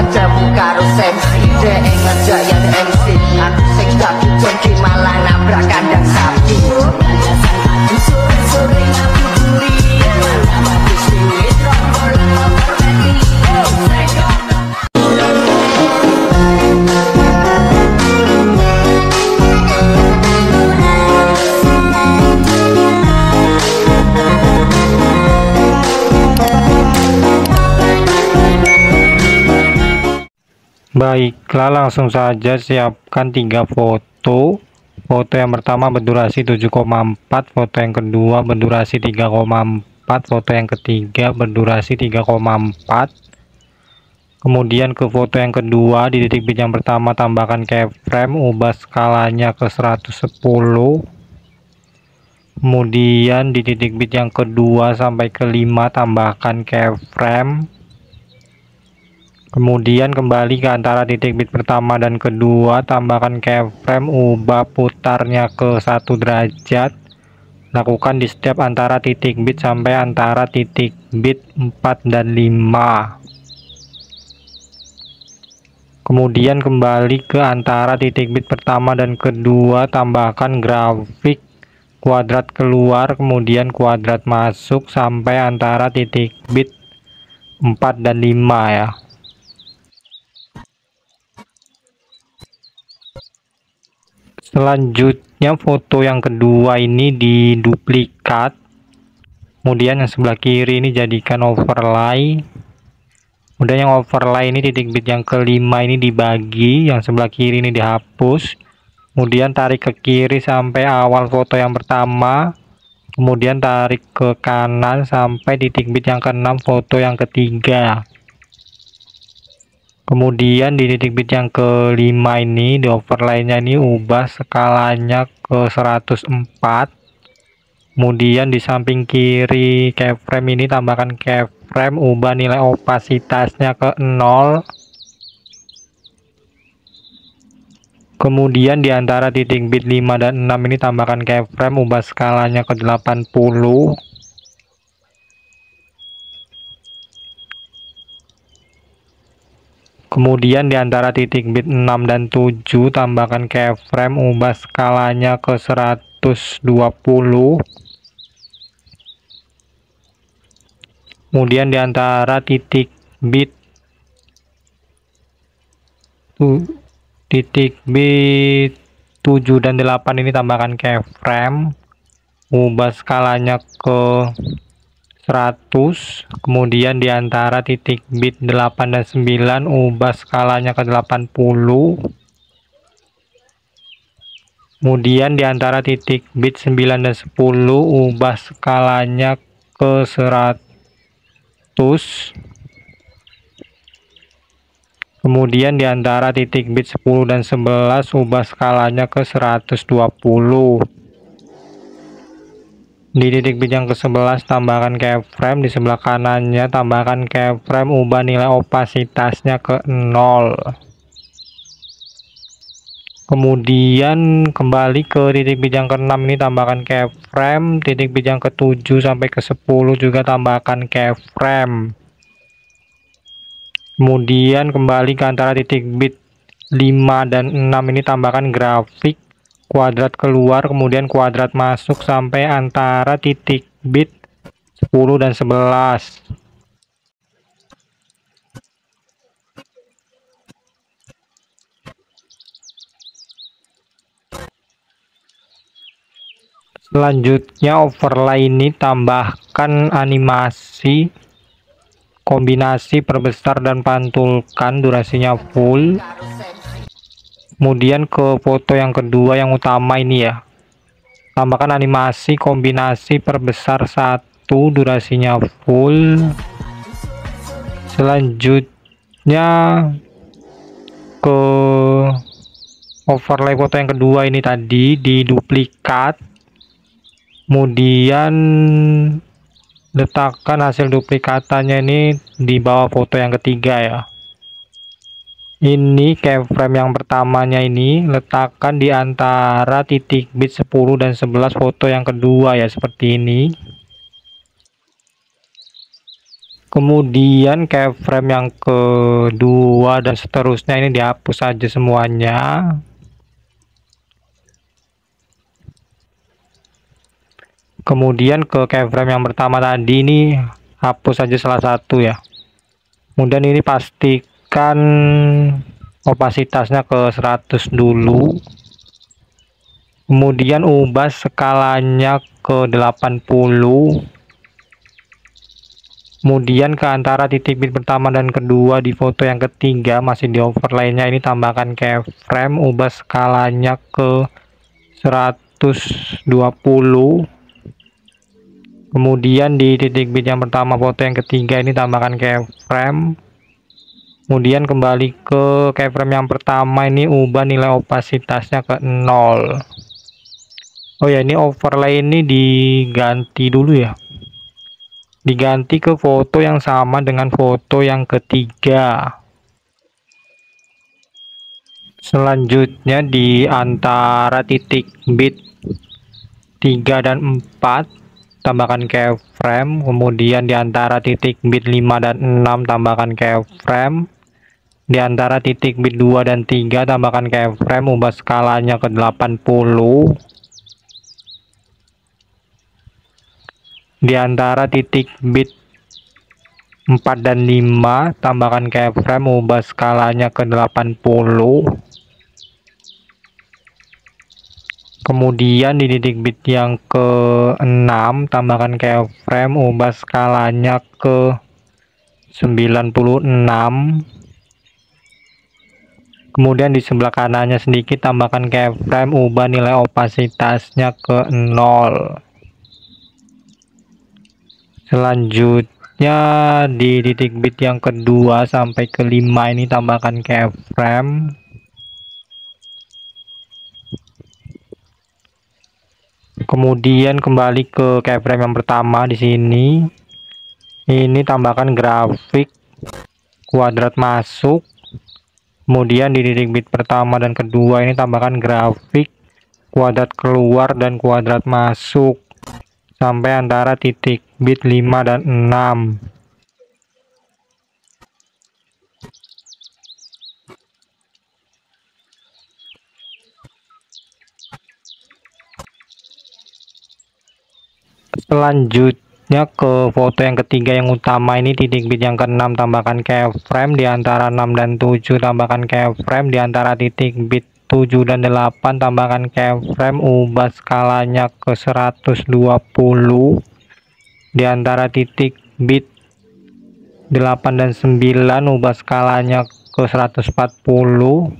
ketemu karo sensi dek ngejak yang MC aku sing tak jengki malah nabrak kandang sapi biasan aku sore-sore ngabuduri nama bisnis rombol overready Baiklah, langsung saja siapkan 3 foto. Foto yang pertama berdurasi 7,4, foto yang kedua berdurasi 3,4, foto yang ketiga berdurasi 3,4. Kemudian ke foto yang kedua, di titik bit yang pertama tambahkan keyframe, ubah skalanya ke 110. Kemudian di titik bit yang kedua sampai ke 5 tambahkan keyframe. Kemudian kembali ke antara titik bit pertama dan kedua, tambahkan keyframe, ubah putarnya ke 1 derajat. Lakukan di setiap antara titik bit sampai antara titik bit 4 dan 5. Kemudian kembali ke antara titik bit pertama dan kedua, tambahkan grafik kuadrat keluar, kemudian kuadrat masuk sampai antara titik bit 4 dan 5 ya. Selanjutnya foto yang kedua ini diduplikat, kemudian yang sebelah kiri ini jadikan overlay. Kemudian yang overlay ini titik bit yang kelima ini dibagi, yang sebelah kiri ini dihapus. Kemudian tarik ke kiri sampai awal foto yang pertama, kemudian tarik ke kanan sampai titik bit yang ke-6 foto yang ketiga. Kemudian di titik bit yang kelima ini di overlay-nya ini ubah skalanya ke 104. Kemudian di samping kiri keyframe ini tambahkan keyframe, ubah nilai opasitasnya ke 0. Kemudian di antara titik bit 5 dan 6 ini tambahkan keyframe, ubah skalanya ke 80. Kemudian di antara titik bit 6 dan 7 tambahkan keyframe, ubah skalanya ke 120. Kemudian di antara titik bit 7 dan 8 ini tambahkan keyframe, ubah skalanya ke 100. Kemudian di antara titik bit 8 dan 9 ubah skalanya ke 80. Kemudian di antara titik bit 9 dan 10 ubah skalanya ke 100. Kemudian di antara titik bit 10 dan 11 ubah skalanya ke 120. Di titik bit yang ke-11 tambahkan keyframe, di sebelah kanannya tambahkan keyframe, ubah nilai opasitasnya ke 0. Kemudian kembali ke titik bit yang ke-6 ini tambahkan keyframe, titik bit yang ke-7 sampai ke-10 juga tambahkan keyframe. Kemudian kembali ke antara titik bit 5 dan 6 ini tambahkan grafik kuadrat keluar, kemudian kuadrat masuk sampai antara titik bit 10 dan 11. Selanjutnya overlay ini tambahkan animasi kombinasi perbesar dan pantulkan, durasinya full. Kemudian ke foto yang kedua yang utama ini ya, tambahkan animasi kombinasi perbesar 1, durasinya full. Selanjutnya ke overlay foto yang kedua ini tadi diduplikat, kemudian letakkan hasil duplikatannya ini di bawah foto yang ketiga ya. Ini keyframe yang pertamanya ini letakkan di antara titik bit 10 dan 11 foto yang kedua ya, seperti ini. Kemudian keyframe yang kedua kedua dan seterusnya ini dihapus saja semuanya. Kemudian ke keyframe yang pertama tadi ini hapus saja salah satu ya. Kemudian ini pastikan opasitasnya ke 100 dulu. Kemudian ubah skalanya ke 80. Kemudian ke antara titik bit pertama dan kedua di foto yang ketiga masih di overlay-nya ini tambahkan keyframe, ubah skalanya ke 120. Kemudian di titik bit yang pertama foto yang ketiga ini tambahkan keyframe. Kemudian kembali ke keyframe yang pertama ini ubah nilai opasitasnya ke 0. Oh ya, ini overlay ini diganti dulu ya. Diganti ke foto yang sama dengan foto yang ketiga. Selanjutnya di antara titik bit 3 dan 4 tambahkan keyframe, kemudian di antara titik bit 5 dan 6 tambahkan keyframe, di antara titik bit 2 dan 3 tambahkan keyframe, ubah skalanya ke 80, di antara titik bit 4 dan 5 tambahkan keyframe, ubah skalanya ke 80. Kemudian di titik bit yang ke-6 tambahkan keyframe, ubah skalanya ke 96. Kemudian di sebelah kanannya sedikit tambahkan keyframe, ubah nilai opasitasnya ke 0. Selanjutnya di titik bit yang kedua sampai ke-5 ini tambahkan keyframe. Kemudian kembali ke keyframe yang pertama di sini. Ini tambahkan grafik kuadrat masuk. Kemudian di titik bit pertama dan kedua ini tambahkan grafik kuadrat keluar dan kuadrat masuk sampai antara titik bit 5 dan 6. Selanjutnya ke foto yang ketiga yang utama ini titik bit yang ke-6 tambahkan keyframe, di antara 6 dan 7 tambahkan keyframe, di antara titik bit 7 dan 8 tambahkan keyframe, ubah skalanya ke 120, di antara titik bit 8 dan 9 ubah skalanya ke 140,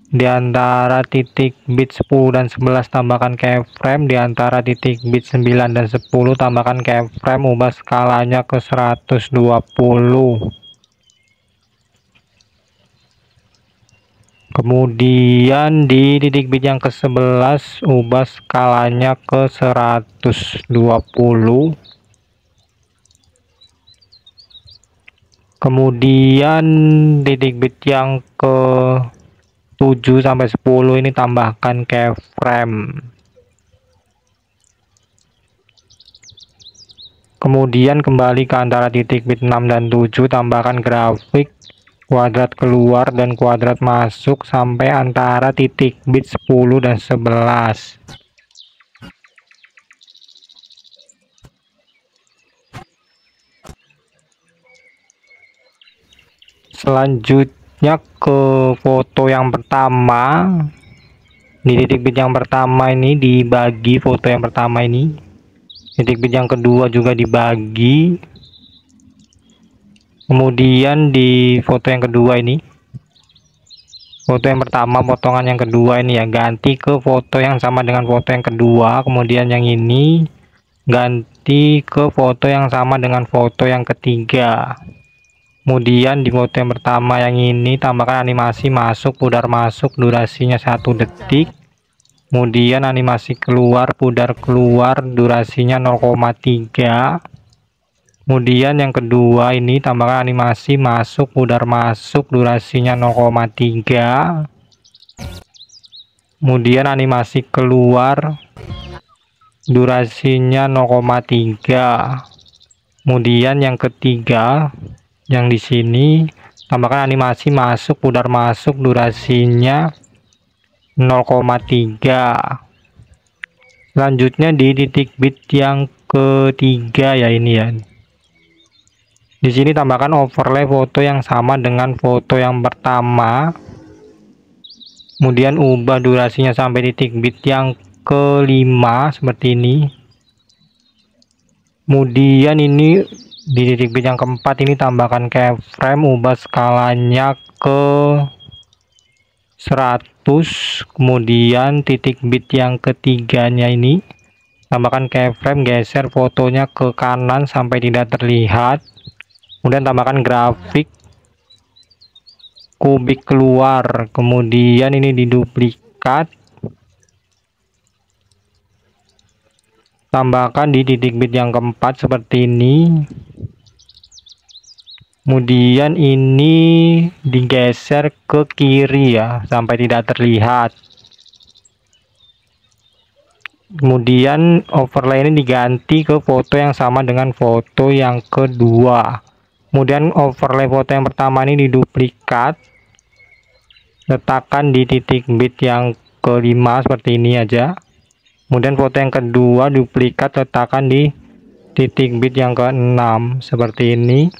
di antara titik bit 10 dan 11 tambahkan keyframe, di antara titik bit 9 dan 10 tambahkan keyframe, ubah skalanya ke 120. Kemudian di titik bit yang ke-11 ubah skalanya ke 120. Kemudian titik bit yang ke 7 sampai 10 ini tambahkan keyframe. Kemudian kembali ke antara titik bit 6 dan 7 tambahkan grafik kuadrat keluar dan kuadrat masuk sampai antara titik bit 10 dan 11. Selanjutnya ke foto yang pertama. Di titik bit yang pertama ini dibagi foto yang pertama ini. Titik bit yang kedua juga dibagi. Kemudian di foto yang kedua ini, foto yang pertama potongan yang kedua ini ya, ganti ke foto yang sama dengan foto yang kedua. Kemudian yang ini ganti ke foto yang sama dengan foto yang ketiga. Kemudian di foto yang pertama yang ini tambahkan animasi masuk pudar masuk durasinya 1 detik. Kemudian animasi keluar pudar keluar durasinya 0,3. Kemudian yang kedua ini tambahkan animasi masuk pudar masuk durasinya 0,3. Kemudian animasi keluar durasinya 0,3. Kemudian yang ketiga yang di sini tambahkan animasi masuk, pudar masuk, durasinya 0,3. Selanjutnya di titik bit yang ketiga ya ini ya. Di sini tambahkan overlay foto yang sama dengan foto yang pertama. Kemudian ubah durasinya sampai titik bit yang kelima seperti ini. Kemudian ini di titik bit yang keempat ini tambahkan keyframe, ubah skalanya ke 100. Kemudian titik bit yang ketiganya ini tambahkan keyframe, geser fotonya ke kanan sampai tidak terlihat. Kemudian tambahkan grafik kubik keluar. Kemudian ini diduplikat, tambahkan di titik bit yang keempat seperti ini. Kemudian ini digeser ke kiri ya sampai tidak terlihat. Kemudian overlay ini diganti ke foto yang sama dengan foto yang kedua. Kemudian overlay foto yang pertama ini diduplikat, letakkan di titik bit yang kelima seperti ini aja. Kemudian foto yang kedua duplikat, letakkan di titik bit yang ke-6 seperti ini.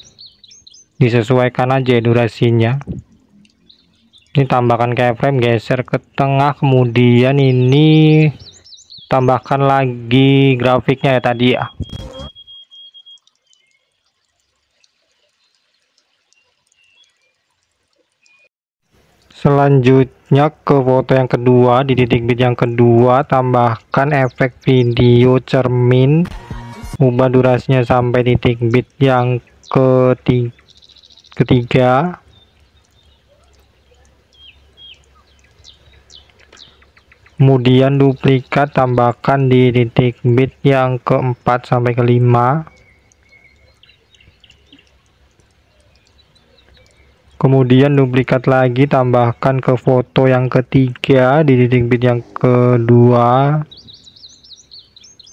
Disesuaikan aja durasinya. Ini tambahkan keyframe, geser ke tengah. Kemudian ini tambahkan lagi grafiknya ya tadi ya. Selanjutnya ke foto yang kedua, di titik bit yang kedua tambahkan efek video cermin, ubah durasinya sampai titik bit yang ketiga. Kemudian duplikat, tambahkan di titik bit yang keempat sampai kelima. Kemudian duplikat lagi, tambahkan ke foto yang ketiga di titik bit yang kedua.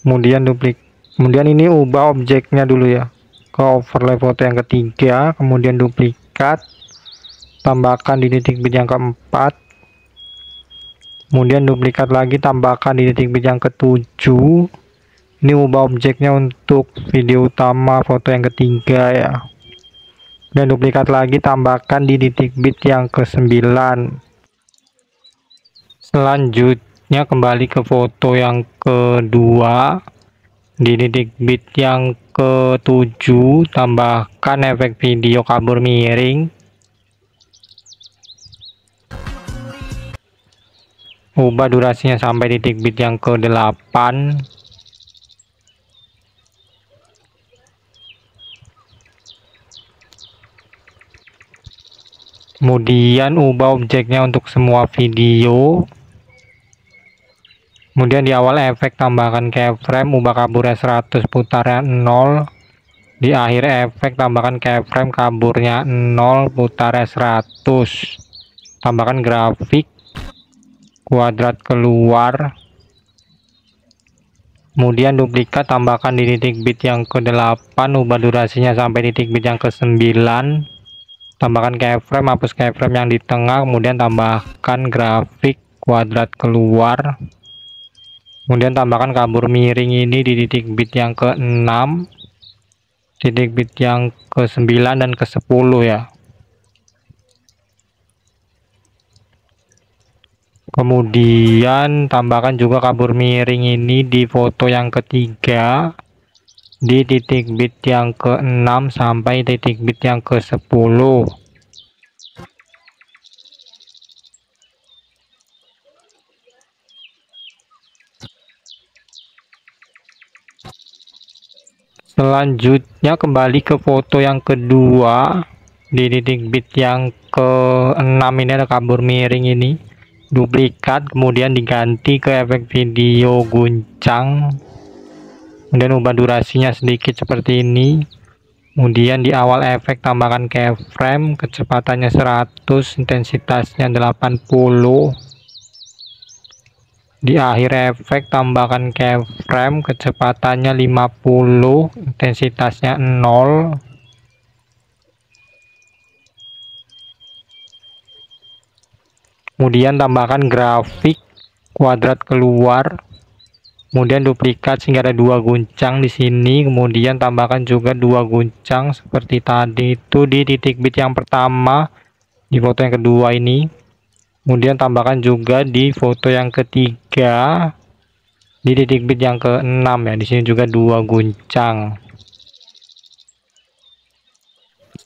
Kemudian ini ubah objeknya dulu ya ke overlay foto yang ketiga. Kemudian duplikat, tambahkan di titik bit yang keempat. Kemudian duplikat lagi, tambahkan di titik bit yang ketujuh. Ini ubah objeknya untuk video utama foto yang ketiga ya. Dan duplikat lagi, tambahkan di titik bit yang ke-9. Selanjutnya kembali ke foto yang kedua, di titik bit yang ke-7 tambahkan efek video kabur miring, ubah durasinya sampai titik bit yang ke-8. Kemudian ubah objeknya untuk semua video. Kemudian di awal efek tambahkan keyframe, ubah kaburnya 100, putarnya 0. Di akhir efek tambahkan keyframe, kaburnya 0, putarnya 100. Tambahkan grafik kuadrat keluar. Kemudian duplikat, tambahkan di titik bit yang ke-8, ubah durasinya sampai titik bit yang ke-9. Tambahkan keyframe, hapus keyframe yang di tengah. Kemudian tambahkan grafik kuadrat keluar. Kemudian tambahkan kabur miring ini di titik bit yang ke-6, titik bit yang ke-9 dan ke-10 ya. Kemudian tambahkan juga kabur miring ini di foto yang ketiga, di titik bit yang ke-6 sampai titik bit yang ke-10. Selanjutnya kembali ke foto yang kedua, di titik bit yang ke-6 ini ada kabur miring ini, duplikat, kemudian diganti ke efek video guncang. Kemudian ubah durasinya sedikit seperti ini. Kemudian di awal efek tambahkan keyframe, kecepatannya 100, intensitasnya 80. Di akhir efek tambahkan keyframe, kecepatannya 50, intensitasnya 0. Kemudian tambahkan grafik kuadrat keluar. Kemudian duplikat sehingga ada 2 guncang di sini. Kemudian tambahkan juga 2 guncang seperti tadi itu di titik bit yang pertama di foto yang kedua ini. Kemudian tambahkan juga di foto yang ketiga di titik bit yang ke-6 ya. Di sini juga 2 guncang.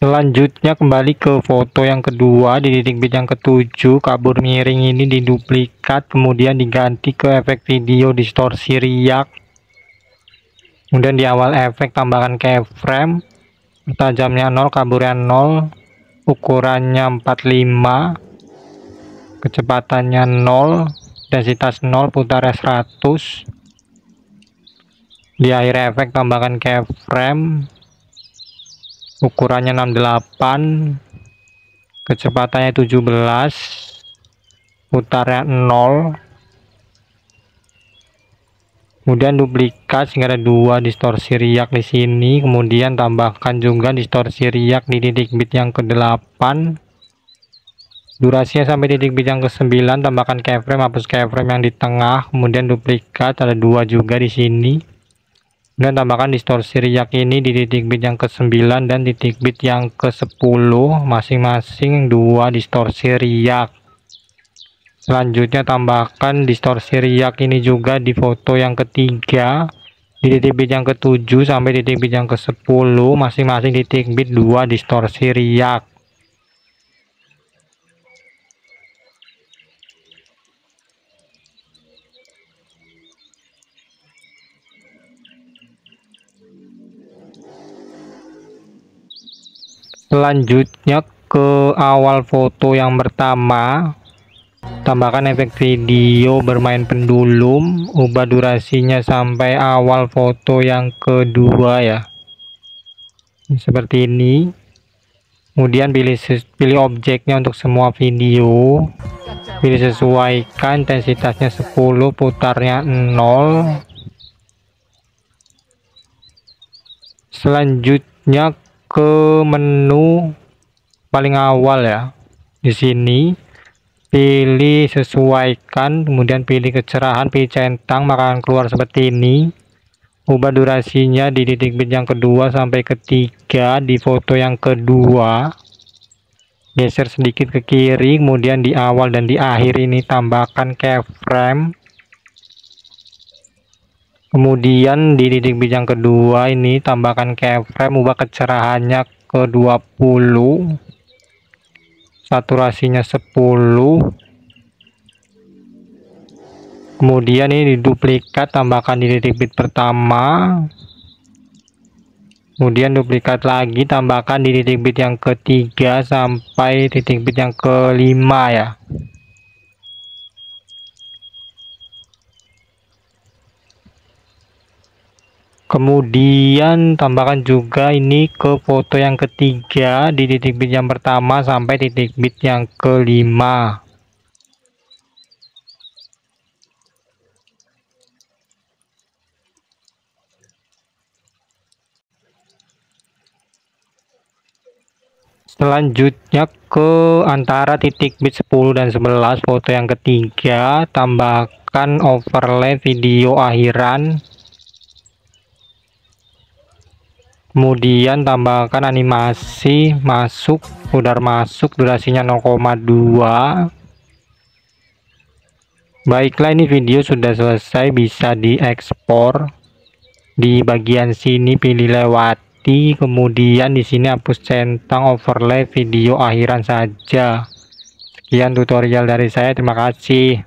Selanjutnya kembali ke foto yang kedua di titik bit yang ke-7, kabur miring ini diduplikat, kemudian diganti ke efek video distorsi riak. Kemudian di awal efek tambahkan keyframe, tajamnya 0, kaburnya 0, ukurannya 45, kecepatannya 0, densitas 0, putarnya 100. Di akhir efek tambahkan keyframe, ukurannya 68, kecepatannya 17, putarnya 0. Kemudian duplikat sehingga ada 2 distorsi riak di sini. Kemudian tambahkan juga distorsi riak di titik bit yang ke-8. Durasinya sampai titik bit yang ke-9. Tambahkan keyframe, hapus keyframe yang di tengah. Kemudian duplikat, ada 2 juga di sini. Dan tambahkan distorsi riak ini di titik bit yang ke-9 dan titik bit yang ke-10, masing-masing 2 distorsi riak. Selanjutnya tambahkan distorsi riak ini juga di foto yang ketiga di titik bit yang ke-7 sampai titik bit yang ke-10, masing-masing titik bit 2 distorsi riak. Selanjutnya ke awal foto yang pertama, tambahkan efek video bermain pendulum, ubah durasinya sampai awal foto yang kedua ya, seperti ini. Kemudian pilih objeknya untuk semua video, pilih sesuaikan, intensitasnya 10, putarnya 0. Selanjutnya ke menu paling awal ya. Di sini pilih sesuaikan, kemudian pilih kecerahan, pilih centang, maka akan keluar seperti ini. Ubah durasinya di titik bit yang kedua sampai ketiga di foto yang kedua. Geser sedikit ke kiri, kemudian di awal dan di akhir ini tambahkan keyframe. Kemudian di titik bit yang kedua ini tambahkan keyframe, ubah kecerahannya ke 20, saturasinya 10. Kemudian ini diduplikat, tambahkan di titik bit pertama. Kemudian duplikat lagi, tambahkan di titik bit yang ketiga sampai titik bit yang kelima ya. Kemudian tambahkan juga ini ke foto yang ketiga di titik bit yang pertama sampai titik bit yang kelima. Selanjutnya ke antara titik bit 10 dan 11 foto yang ketiga, tambahkan overlay video akhiran. Kemudian tambahkan animasi masuk, pudar masuk, durasinya 0,2. Baiklah, ini video sudah selesai, bisa diekspor. Di bagian sini pilih lewati, kemudian di sini hapus centang, overlay video akhiran saja. Sekian tutorial dari saya, terima kasih.